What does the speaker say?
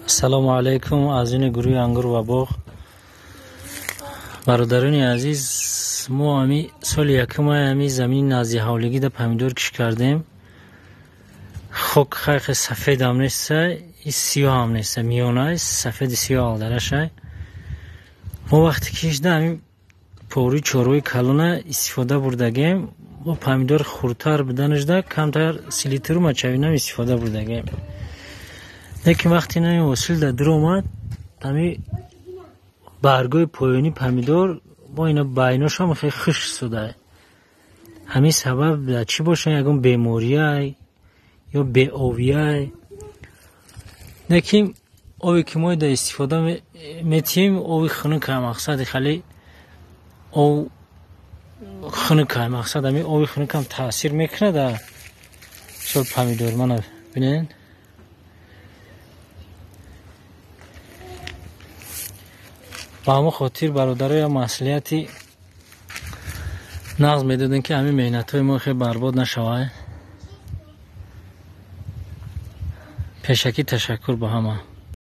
السلام علیکم از این گروه انگور و باغ. برادران عزیز، ما همی سال یکم همی زمین نازی حولگی در پمیدور کش کردیم. خوک خیخ سفید هم نیست، سیاه هم نیست، میانه سفید سیاه درشه. ما وقتی کش داریم پوری چوروی کلونه استفاده بردگیم و پمیدور خورتر بدنش ده کمتر سلیتر ما چوینم استفاده بردگیم. لیکن وقتی نمی وصل در در اومد همی برگای پایانی پمیدور با اینا بیناش هم خیلی خشک شده. همین سبب در چی باشه؟ یکم بیماریه یا بی آویه. لیکن آوی که ما در استفاده میتیم آوی خنک هم مقصد خیلی او خنک هم مقصد همی آوی خنک هم تاثیر میکنه در سال پمیدور. منو بینین با همه خاطر برادرای مسئولیتی نقض میدادن که همین مهنت های ما خیلی برباد نشوه. پیشکی تشکر با همه.